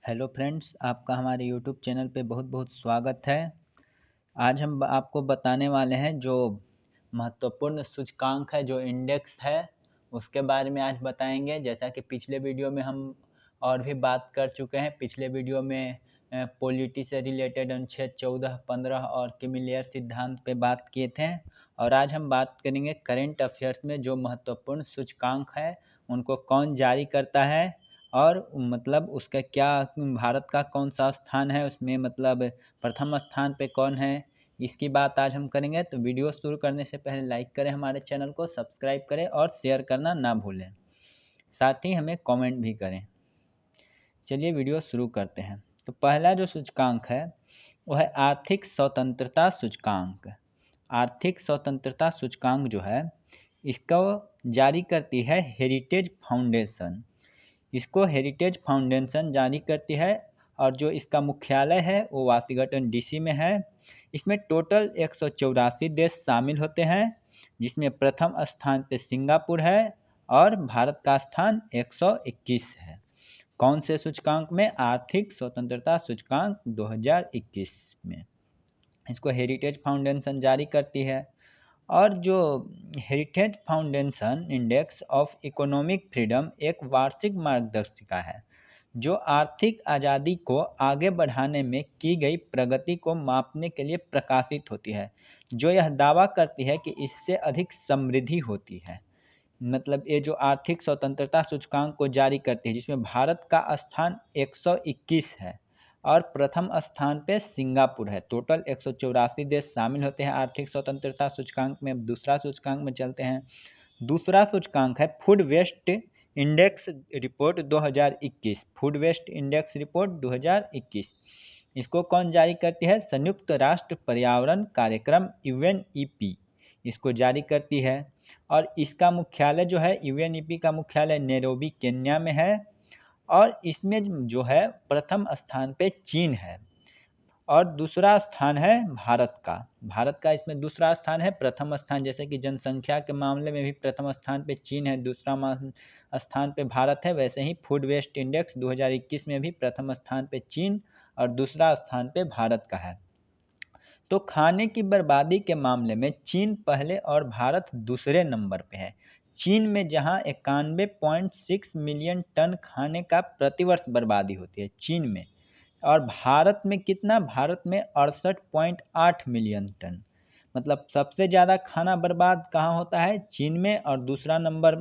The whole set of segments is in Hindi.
हेलो फ्रेंड्स, आपका हमारे यूट्यूब चैनल पे बहुत बहुत स्वागत है। आज हम आपको बताने वाले हैं जो महत्वपूर्ण सूचकांक है, जो इंडेक्स है, उसके बारे में आज बताएंगे। जैसा कि पिछले वीडियो में हम और भी बात कर चुके हैं। पिछले वीडियो में पॉलिटी से रिलेटेड अनुच्छेद 14, 15 और किमीलियर सिद्धांत पे बात किए थे। और आज हम बात करेंगे करेंट अफेयर्स में जो महत्वपूर्ण सूचकांक है उनको कौन जारी करता है और मतलब उसका क्या, भारत का कौन सा स्थान है उसमें, मतलब प्रथम स्थान पे कौन है, इसकी बात आज हम करेंगे। तो वीडियो शुरू करने से पहले लाइक करें, हमारे चैनल को सब्सक्राइब करें और शेयर करना ना भूलें। साथ ही हमें कमेंट भी करें। चलिए वीडियो शुरू करते हैं। तो पहला जो सूचकांक है वह है आर्थिक स्वतंत्रता सूचकांक। आर्थिक स्वतंत्रता सूचकांक जो है इसको जारी करती है हेरिटेज फाउंडेशन। इसको हेरिटेज फाउंडेशन जारी करती है और जो इसका मुख्यालय है वो वाशिंगटन डीसी में है। इसमें टोटल 184 देश शामिल होते हैं, जिसमें प्रथम स्थान पे सिंगापुर है और भारत का स्थान 121 है। कौन से सूचकांक में? आर्थिक स्वतंत्रता सूचकांक 2021 में इसको हेरिटेज फाउंडेशन जारी करती है। और जो heritage foundation index of economic freedom एक वार्षिक मार्गदर्शिका है जो आर्थिक आज़ादी को आगे बढ़ाने में की गई प्रगति को मापने के लिए प्रकाशित होती है, जो यह दावा करती है कि इससे अधिक समृद्धि होती है। मतलब ये जो आर्थिक स्वतंत्रता सूचकांक को जारी करती है, जिसमें भारत का स्थान 121 है और प्रथम स्थान पे सिंगापुर है। टोटल 184 देश शामिल होते हैं आर्थिक स्वतंत्रता सूचकांक में। अब दूसरा सूचकांक में चलते हैं। दूसरा सूचकांक है food waste index report 2021। Food waste index report 2021 इसको कौन जारी करती है? संयुक्त राष्ट्र पर्यावरण कार्यक्रम यूएनईपी इसको जारी करती है। और इसका मुख्यालय जो है, यूएनईपी का मुख्यालय नैरोबी केन्या में है। और इसमें जो है प्रथम स्थान पे चीन है और दूसरा स्थान है भारत का। भारत का इसमें दूसरा स्थान है। प्रथम स्थान जैसे कि जनसंख्या के मामले में भी प्रथम स्थान पे चीन है, दूसरा स्थान पे भारत है, वैसे ही फूड वेस्ट इंडेक्स 2021 में भी प्रथम स्थान पे चीन और दूसरा स्थान पे भारत का है। तो खाने की बर्बादी के मामले में चीन पहले और भारत दूसरे नंबर पे है। चीन में जहां 91.6 मिलियन टन खाने का प्रतिवर्ष बर्बादी होती है चीन में, और भारत में कितना? भारत में 68.8 मिलियन टन। मतलब सबसे ज़्यादा खाना बर्बाद कहाँ होता है? चीन में, और दूसरा नंबर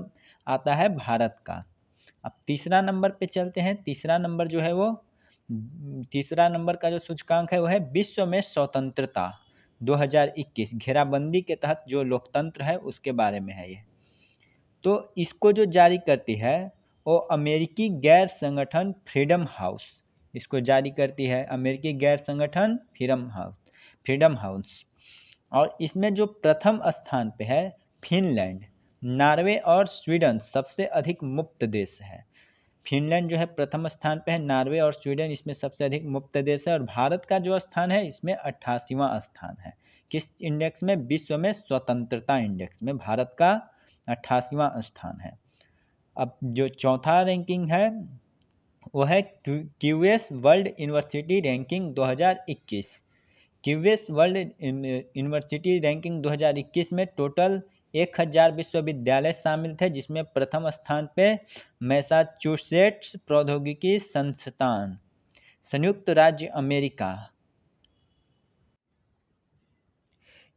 आता है भारत का। अब तीसरा नंबर पे चलते हैं। तीसरा नंबर जो है वो, तीसरा नंबर का जो सूचकांक है वो है विश्व में स्वतंत्रता 2021। घेराबंदी के तहत जो लोकतंत्र है उसके बारे में है ये। तो इसको जो जारी करती है वो अमेरिकी गैर संगठन फ्रीडम हाउस इसको जारी करती है। अमेरिकी गैर संगठन फ्रीडम हाउस। और इसमें जो प्रथम स्थान पे है फिनलैंड, नॉर्वे और स्वीडन सबसे अधिक मुक्त देश है। फिनलैंड जो है प्रथम स्थान पे है, नॉर्वे और स्वीडन इसमें सबसे अधिक मुक्त देश है। और भारत का जो स्थान है इसमें 88वां स्थान है। किस इंडेक्स में? विश्व में स्वतंत्रता इंडेक्स में भारत का 88वां स्थान है। अब जो चौथा रैंकिंग है वो है QS world university ranking 2021। QS world university ranking 2021 में टोटल 1000 विश्वविद्यालय शामिल थे, जिसमें प्रथम स्थान पे मैसाचुसेट्स प्रौद्योगिकी संस्थान, संयुक्त राज्य अमेरिका।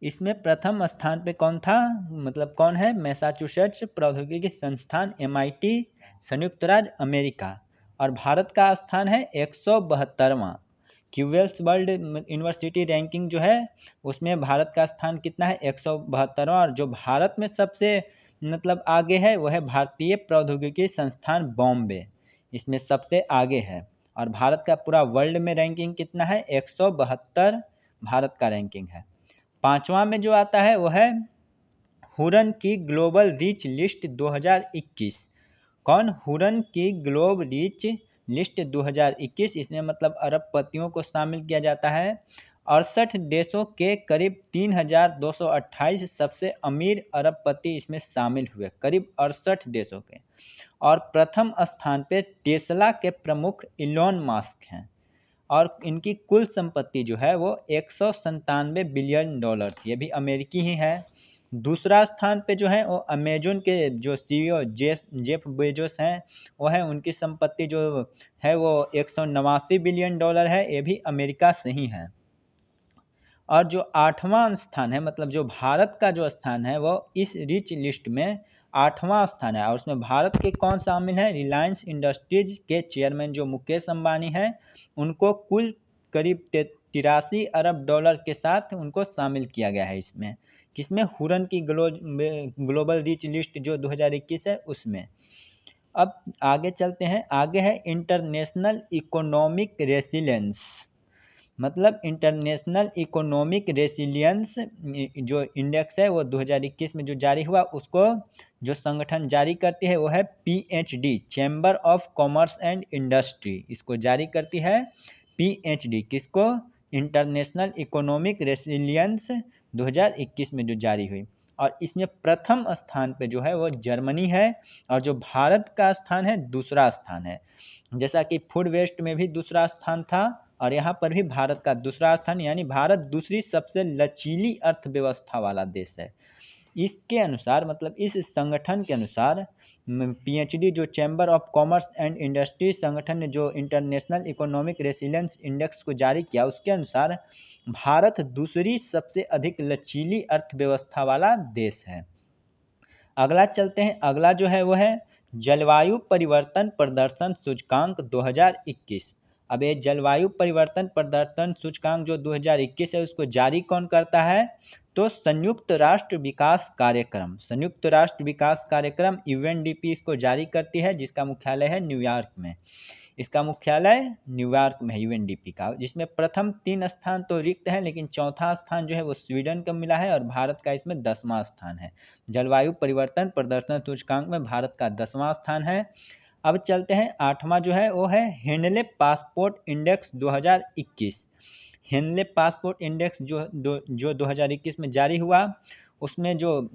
इसमें प्रथम स्थान पे कौन था? मतलब कौन है? मैसाचुसेट्स प्रौद्योगिकी संस्थान एमआईटी, संयुक्त राज्य अमेरिका। और भारत का स्थान है 172वां। क्यूएस वर्ल्ड यूनिवर्सिटी रैंकिंग जो है उसमें भारत का स्थान कितना है? 172वां। और जो भारत में सबसे मतलब आगे है वह है भारतीय प्रौद्योगिकी संस्थान बॉम्बे, इसमें सबसे आगे है। और भारत का पूरा वर्ल्ड में रैंकिंग कितना है? 172 भारत का रैंकिंग है। पांचवा में जो आता है वह है हुरन की ग्लोबल रीच लिस्ट 2021। कौन? हुरन की ग्लोबल रीच लिस्ट 2021। इसमें मतलब अरबपतियों को शामिल किया जाता है। 68 देशों के करीब 3228 सबसे अमीर अरबपति इसमें शामिल हुए, करीब 68 देशों के। और प्रथम स्थान पे टेस्ला के प्रमुख इलॉन मस्क हैं और इनकी कुल संपत्ति जो है वो 197 बिलियन डॉलर थी, ये भी अमेरिकी ही है। दूसरा स्थान पे जो है वो अमेजोन के जो सीईओ जेफ बेजोस हैं वो है, उनकी संपत्ति जो है वो 189 बिलियन डॉलर है, ये भी अमेरिका से ही है। और जो 8वां स्थान है, मतलब जो भारत का जो स्थान है वो इस रिच लिस्ट में 8वां स्थान है और उसमें भारत के कौन शामिल है, रिलायंस इंडस्ट्रीज के चेयरमैन जो मुकेश अंबानी हैं उनको कुल करीब 83 अरब डॉलर के साथ उनको शामिल किया गया है इसमें, किसमें, हुरन की ग्लोबल रिच लिस्ट जो 2021 है उसमें। अब आगे चलते हैं, आगे है इंटरनेशनल इकोनॉमिक रेसिलेंस, मतलब इंटरनेशनल इकोनॉमिक रेसिलियंस जो इंडेक्स है वो 2021 में जो जारी हुआ, उसको जो संगठन जारी करती है वो है PHD, chamber of commerce and industry, इसको जारी करती है PHD, किसको, इंटरनेशनल इकोनॉमिक रेसिलियंस 2021 में जो जारी हुई। और इसमें प्रथम स्थान पे जो है वो जर्मनी है और जो भारत का स्थान है दूसरा स्थान है। जैसा कि फूड वेस्ट में भी दूसरा स्थान था और यहाँ पर भी भारत का दूसरा स्थान, यानी भारत दूसरी सबसे लचीली अर्थव्यवस्था वाला देश है। इसके अनुसार, मतलब इस संगठन के अनुसार, PHD जो chamber of commerce and industry संगठन ने जो इंटरनेशनल इकोनॉमिक रेसिलेंस इंडेक्स को जारी किया, उसके अनुसार भारत दूसरी सबसे अधिक लचीली अर्थव्यवस्था वाला देश है। अगला चलते हैं, अगला जो है वो है जलवायु परिवर्तन प्रदर्शन सूचकांक 2021। अब ये जलवायु परिवर्तन प्रदर्शन सूचकांक जो 2021 है उसको जारी कौन करता है, तो संयुक्त राष्ट्र विकास कार्यक्रम, संयुक्त राष्ट्र विकास कार्यक्रम UNDP इसको जारी करती है, जिसका मुख्यालय है न्यूयॉर्क में। इसका मुख्यालय न्यूयॉर्क में है UNDP का, जिसमें प्रथम 3 स्थान तो रिक्त हैं, लेकिन चौथा स्थान जो है वो स्वीडन को मिला है और भारत का इसमें 10वां स्थान है। जलवायु परिवर्तन प्रदर्शन सूचकांक में भारत का 10वां स्थान है। अब चलते हैं, 8वां जो है वो है Henley passport index 2021। Henley passport index जो 2021 में जारी हुआ, उसमें जो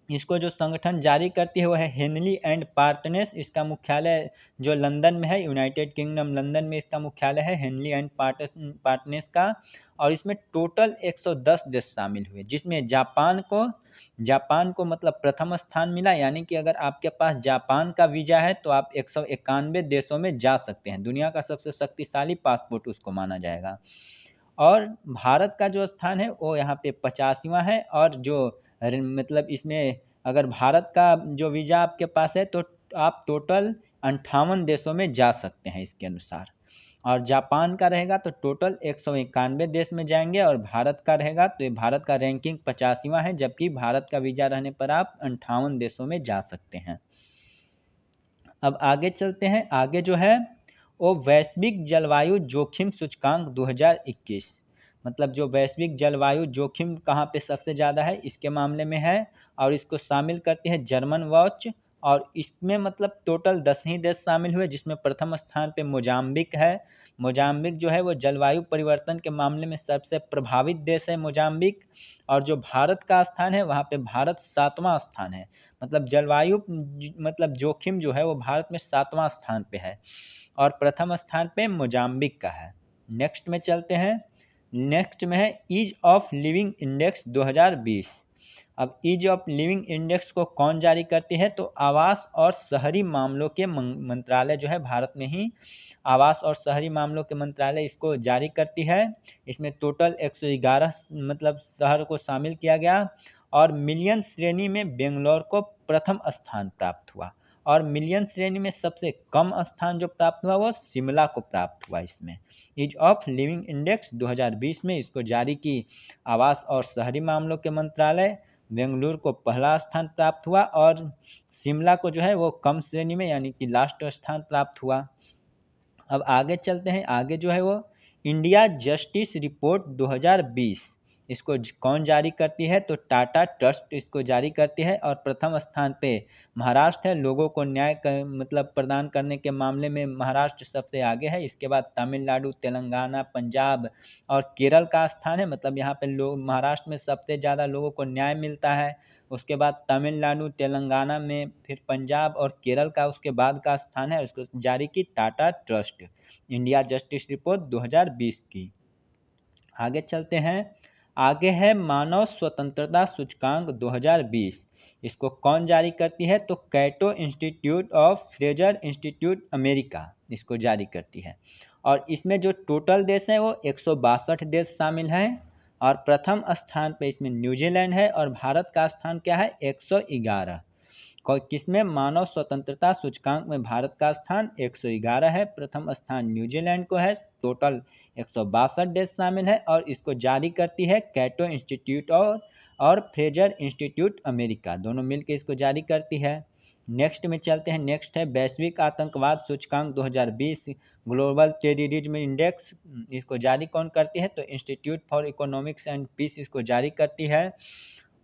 इसको जो संगठन जारी करती है वो है हेनली एंड पार्टनर्स, इसका मुख्यालय जो लंदन में है, यूनाइटेड किंगडम लंदन में इसका मुख्यालय है हेनली एंड पार्टनर्स का। और इसमें टोटल 110 देश शामिल हुए, जिसमें जापान को मतलब प्रथम स्थान मिला, यानी कि अगर आपके पास जापान का वीज़ा है तो आप 191 देशों में जा सकते हैं, दुनिया का सबसे शक्तिशाली पासपोर्ट उसको माना जाएगा। और भारत का जो स्थान है वो यहाँ पे 85वां है, और जो मतलब इसमें अगर भारत का जो वीज़ा आपके पास है तो आप टोटल 58 देशों में जा सकते हैं इसके अनुसार। और जापान का रहेगा तो टोटल 191 देश में जाएंगे, और भारत का रहेगा तो ये भारत का रैंकिंग 85वां है, जबकि भारत का वीज़ा रहने पर आप 58 देशों में जा सकते हैं। अब आगे चलते हैं, आगे जो है वो वैश्विक जलवायु जोखिम सूचकांक 2021, मतलब जो वैश्विक जलवायु जोखिम कहाँ पे सबसे ज़्यादा है इसके मामले में है, और इसको शामिल करती है जर्मन वॉच। और इसमें मतलब टोटल 10 ही देश शामिल हुए, जिसमें प्रथम स्थान पे मोजाम्बिक है। मोजाम्बिक जो है वो जलवायु परिवर्तन के मामले में सबसे प्रभावित देश है मोजाम्बिक। और जो भारत का स्थान है वहाँ पे भारत 7वां स्थान है, मतलब जलवायु मतलब जोखिम जो है वो भारत में 7वां स्थान पे है और प्रथम स्थान पे मोजाम्बिक का है। नेक्स्ट में चलते हैं, नेक्स्ट में है ईज ऑफ लिविंग इंडेक्स 2020। अब ईज ऑफ लिविंग इंडेक्स को कौन जारी करती है, तो आवास और शहरी मामलों के मंत्रालय जो है भारत में ही आवास और शहरी मामलों के मंत्रालय इसको जारी करती है। इसमें टोटल 111 मतलब शहर को शामिल किया गया, और मिलियन श्रेणी में बेंगलोर को प्रथम स्थान प्राप्त हुआ, और मिलियन श्रेणी में सबसे कम स्थान जो प्राप्त हुआ वो शिमला को प्राप्त हुआ। इसमें ईज ऑफ लिविंग इंडेक्स 2020 में इसको जारी की आवास और शहरी मामलों के मंत्रालय, बेंगलुरु को पहला स्थान प्राप्त हुआ और शिमला को जो है वो कम श्रेणी में यानी कि लास्ट स्थान प्राप्त हुआ। अब आगे चलते हैं, आगे जो है वो इंडिया जस्टिस रिपोर्ट 2020, इसको कौन जारी करती है, तो टाटा ट्रस्ट इसको जारी करती है, और प्रथम स्थान पे महाराष्ट्र है। लोगों को न्याय मतलब प्रदान करने के मामले में महाराष्ट्र सबसे आगे है। इसके बाद तमिलनाडु, तेलंगाना, पंजाब और केरल का स्थान है, मतलब यहाँ पे लोग महाराष्ट्र में सबसे ज़्यादा लोगों को न्याय मिलता है। उसके बाद तमिलनाडु, तेलंगाना में, फिर पंजाब और केरल का उसके बाद का स्थान है। उसको जारी की Tata trust, India justice report 2020 की। आगे चलते हैं। आगे है मानव स्वतंत्रता सूचकांक 2020। इसको कौन जारी करती है? तो Cato Institute of Fraser Institute America इसको जारी करती है। और इसमें जो टोटल देश हैं वो 162 देश शामिल हैं। और प्रथम स्थान पे इसमें न्यूजीलैंड है और भारत का स्थान क्या है? 111। किसमें? मानव स्वतंत्रता सूचकांक में भारत का स्थान 111 है, प्रथम स्थान न्यूजीलैंड को है। टोटल 162 देश शामिल है और इसको जारी करती है कैटो इंस्टीट्यूट और फ्रेजर इंस्टीट्यूट अमेरिका, दोनों मिलकर इसको जारी करती है। नेक्स्ट में चलते हैं। नेक्स्ट है वैश्विक आतंकवाद सूचकांक 2020, ग्लोबल टेररिज्म इंडेक्स। इसको जारी कौन करती है? तो institute for economics and peace इसको जारी करती है।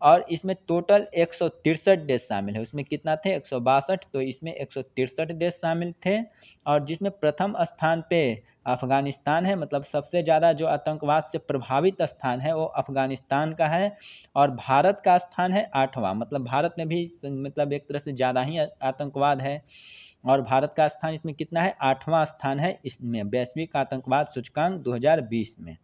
और इसमें टोटल 163 देश शामिल है। उसमें कितना थे? 162, तो इसमें 163 देश शामिल थे। और जिसमें प्रथम स्थान पे अफगानिस्तान है, मतलब सबसे ज़्यादा जो आतंकवाद से प्रभावित स्थान है वो अफगानिस्तान का है। और भारत का स्थान है 8वां, मतलब भारत में भी मतलब एक तरह से ज़्यादा ही आतंकवाद है। और भारत का स्थान इसमें कितना है? 8वां स्थान है इसमें वैश्विक आतंकवाद सूचकांक 2020 में।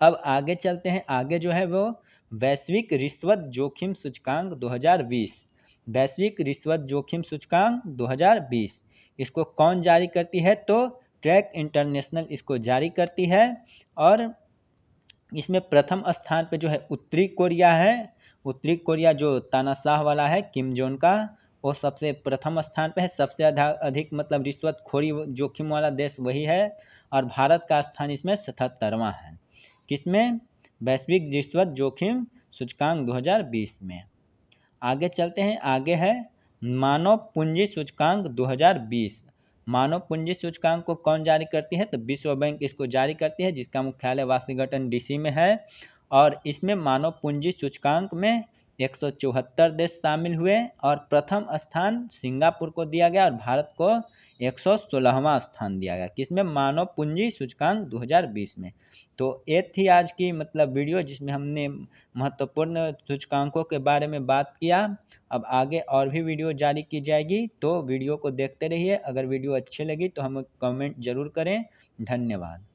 अब आगे चलते हैं। आगे जो है वो वैश्विक रिश्वत जोखिम सूचकांक 2020, वैश्विक रिश्वत जोखिम सूचकांक 2020 इसको कौन जारी करती है? तो ट्रैक इंटरनेशनल इसको जारी करती है। और इसमें प्रथम स्थान पे जो है उत्तरी कोरिया है। उत्तरी कोरिया जो तानाशाह वाला है, किम जोन का, वो सबसे प्रथम स्थान पे है। सबसे अधिक मतलब रिश्वतखोरी जोखिम वाला देश वही है। और भारत का स्थान इसमें 77वां है। किसमें? वैश्विक रिश्वत जोखिम सूचकांक 2020 में। आगे चलते हैं। आगे है मानव पूंजी सूचकांक 2020। मानव पूंजी सूचकांक को कौन जारी करती है? तो विश्व बैंक इसको जारी करती है, जिसका मुख्यालय वाशिंगटन डीसी में है। और इसमें मानव पूंजी सूचकांक में 174 देश शामिल हुए और प्रथम स्थान सिंगापुर को दिया गया और भारत को 116वां स्थान दिया गया। किसमें? मानव पूंजी सूचकांक 2020 में। तो ये थी आज की मतलब वीडियो, जिसमें हमने महत्वपूर्ण सूचकांकों के बारे में बात किया। अब आगे और भी वीडियो जारी की जाएगी, तो वीडियो को देखते रहिए। अगर वीडियो अच्छी लगी तो हमें कमेंट ज़रूर करें। धन्यवाद।